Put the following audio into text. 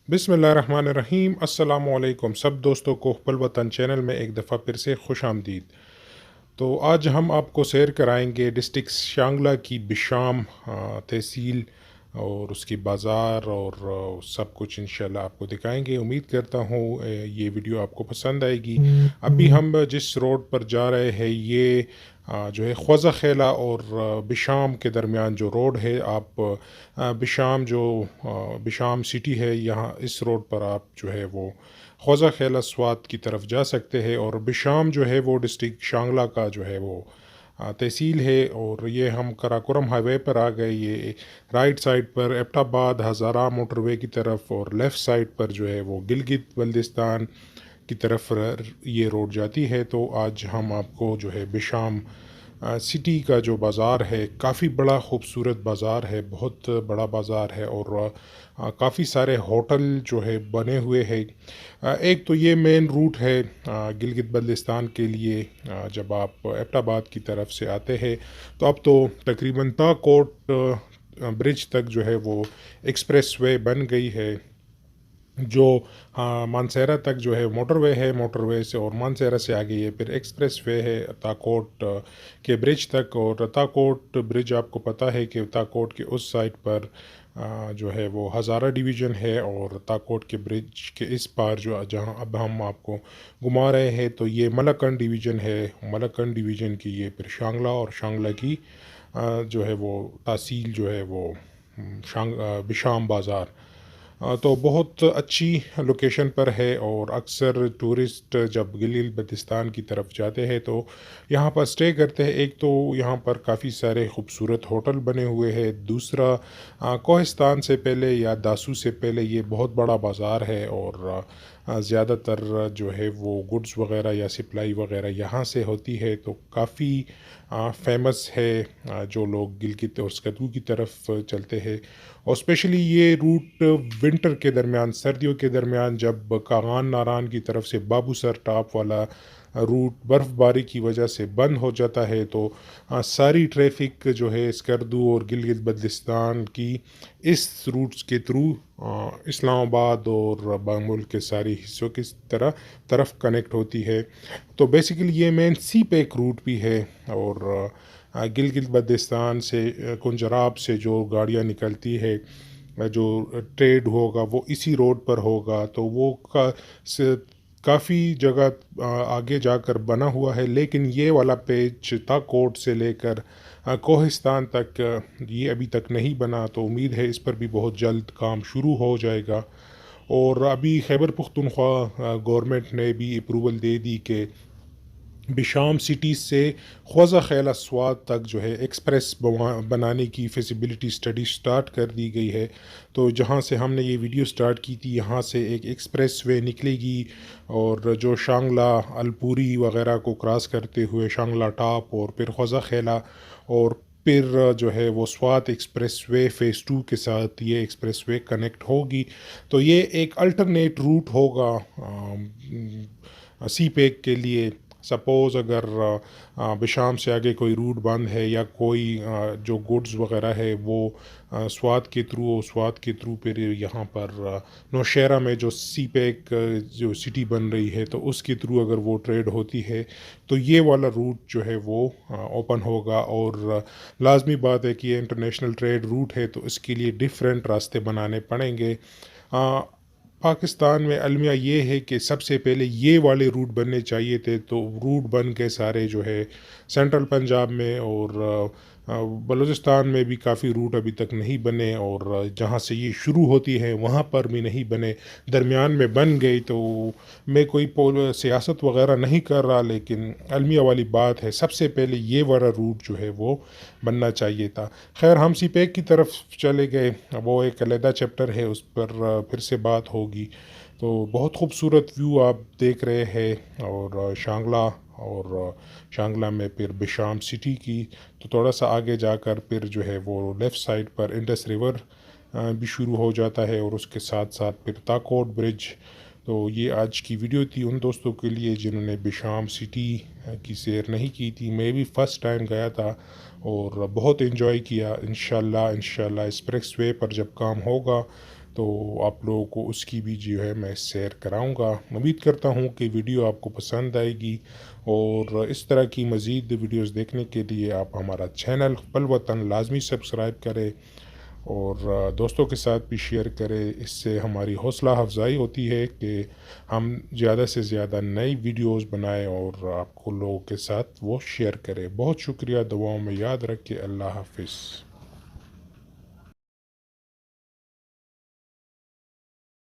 बिस्मिल्लाहिर्रहमानिर्रहीम। अस्सलामुअलैकुम सब दोस्तों को हुब्बुल वतन चैनल में एक दफ़ा फिर से खुश आमदीद। तो आज हम आपको सैर कराएंगे डिस्ट्रिक्ट शांगला की बिशाम तहसील और उसकी बाज़ार और सब कुछ इंशाल्लाह आपको दिखाएंगे। उम्मीद करता हूँ ये वीडियो आपको पसंद आएगी। अभी हम जिस रोड पर जा रहे हैं ये जो है ख्वाजा खेला और बिशाम के दरमियान जो रोड है, आप बिशाम जो बिशाम सिटी है, यहाँ इस रोड पर आप जो है वो ख्वाजा खेला स्वात की तरफ जा सकते हैं। और बिशाम जो है वो डिस्ट्रिक्ट शांगला का जो है वो तहसील है। और ये हम कराकोरम हाईवे पर आ गए। ये राइट साइड पर एबटाबाद हज़ारा मोटरवे की तरफ और लेफ़्ट साइड पर जो है वो गिलगित बल्दिस्तान की तरफ ये रोड जाती है। तो आज हम आपको जो है बिशाम सिटी का जो बाज़ार है, काफ़ी बड़ा खूबसूरत बाज़ार है, बहुत बड़ा बाज़ार है और काफ़ी सारे होटल जो है बने हुए हैं। एक तो ये मेन रूट है गिलगित बल्तिस्तान के लिए। जब आप एबटाबाद की तरफ से आते हैं तो अब तो तकरीबन ताकोट ब्रिज तक जो है वो एक्सप्रेस वे बन गई है। जो मानसेरा तक जो है मोटरवे है, मोटरवे से और मानसेरा से आगे ये फिर एक्सप्रेस वे है ताकोट के ब्रिज तक। और ताकोट ब्रिज आपको पता है कि ताकोट के उस साइड पर जो है वो हज़ारा डिवीज़न है और ताकोट के ब्रिज के इस पार जो जहां अब हम आपको घुमा रहे हैं तो ये मलकन डिवीज़न है। मलकन डिवीज़न की ये फिर शांगला और शांगला की जो है वो तहसील जो है वो बिशाम बाज़ार। तो बहुत अच्छी लोकेशन पर है और अक्सर टूरिस्ट जब गिलिल बल्तिस्तान की तरफ जाते हैं तो यहाँ पर स्टे करते हैं। एक तो यहाँ पर काफ़ी सारे खूबसूरत होटल बने हुए हैं, दूसरा कोहिस्तान से पहले या दासू से पहले ये बहुत बड़ा बाज़ार है और ज़्यादातर जो है वो गुड्स वगैरह या सप्लाई वगैरह यहाँ से होती है। तो काफ़ी फेमस है जो लोग गिलगित और स्कदू की तरफ चलते हैं। और स्पेशली ये रूट विंटर के दरमियान, सर्दियों के दरमियान जब कागान नारान की तरफ से बाबू सर टॉप वाला रूट बर्फ़बारी की वजह से बंद हो जाता है तो सारी ट्रैफिक जो है स्कर्दू और गिलगित बल्तिस्तान की इस रूट्स के थ्रू इस्लामाबाद और मुल्क के सारे हिस्सों की तरफ कनेक्ट होती है। तो बेसिकली ये मेन सी पैक रूट भी है। और गिलगित बल्तिस्तान से कुंजराब से जो गाड़ियाँ निकलती है, जो ट्रेड होगा वो इसी रोड पर होगा। तो वो काफ़ी जगह आगे जाकर बना हुआ है, लेकिन ये वाला पेज ताकोट से लेकर कोहिस्तान तक ये अभी तक नहीं बना। तो उम्मीद है इस पर भी बहुत जल्द काम शुरू हो जाएगा। और अभी खैबर पख्तूनख्वा गवर्नमेंट ने भी अप्रूवल दे दी कि बिशाम सिटी से ख्वाजा खेला स्वात तक जो है एक्सप्रेस बनाने की फिजिबिलिटी स्टडी स्टार्ट कर दी गई है। तो जहाँ से हमने ये वीडियो स्टार्ट की थी यहाँ से एक एक्सप्रेस वे निकलेगी और जो शांगला अलपुरी वगैरह को क्रॉस करते हुए शांगला टॉप और फिर ख्वाजा खेला और फिर जो है वो स्वात एक्सप्रेस वे फ़ेज़ 2 के साथ ये एक्सप्रेस वे कनेक्ट होगी। तो ये एक अल्टरनेट रूट होगा सी पैक के लिए। सपोज़ अगर बिशाम से आगे कोई रूट बंद है या कोई जो गुड्स वगैरह है वो स्वात के थ्रू फिर यहाँ पर नौशहरा में जो सी पैक जो सिटी बन रही है तो उसके थ्रू अगर वो ट्रेड होती है तो ये वाला रूट जो है वो ओपन होगा। और लाजमी बात है कि ये इंटरनेशनल ट्रेड रूट है तो इसके लिए डिफरेंट रास्ते बनाने पड़ेंगे। पाकिस्तान में अलमिया ये है कि सबसे पहले ये वाले रूट बनने चाहिए थे, तो रूट बन के सारे जो है सेंट्रल पंजाब में और बलूचिस्तान में भी काफ़ी रूट अभी तक नहीं बने और जहाँ से ये शुरू होती है वहाँ पर भी नहीं बने, दरमियान में बन गई। तो मैं कोई सियासत वगैरह नहीं कर रहा, लेकिन अलमिया वाली बात है सबसे पहले ये वाला रूट जो है वो बनना चाहिए था। खैर हम सी पैक की तरफ चले गए, वो एक अलहदा चैप्टर है, उस पर फिर से बात होगी। तो बहुत खूबसूरत व्यू आप देख रहे हैं और शांगला और शांगला में फिर बिशाम सिटी की। तो थोड़ा सा आगे जाकर फिर जो है वो लेफ़्ट साइड पर इंडस रिवर भी शुरू हो जाता है और उसके साथ साथ फिर ताकोट ब्रिज। तो ये आज की वीडियो थी उन दोस्तों के लिए जिन्होंने बिशाम सिटी की सैर नहीं की थी। मैं भी फ़र्स्ट टाइम गया था और बहुत इन्जॉय किया। इंशाल्लाह एक्सप्रेस वे पर जब काम होगा तो आप लोगों को उसकी भी जो है मैं शेयर कराऊंगा। उम्मीद करता हूं कि वीडियो आपको पसंद आएगी, और इस तरह की मज़ीद वीडियोस देखने के लिए आप हमारा चैनल पल वतन लाजमी सब्सक्राइब करें, और दोस्तों के साथ भी शेयर करें। इससे हमारी हौसला अफजाई होती है कि हम ज़्यादा से ज़्यादा नई वीडियोस बनाएं और आपको लोगों के साथ वो शेयर करें। बहुत शुक्रिया, दुआओं में याद रखें। अल्लाह हाफिज़।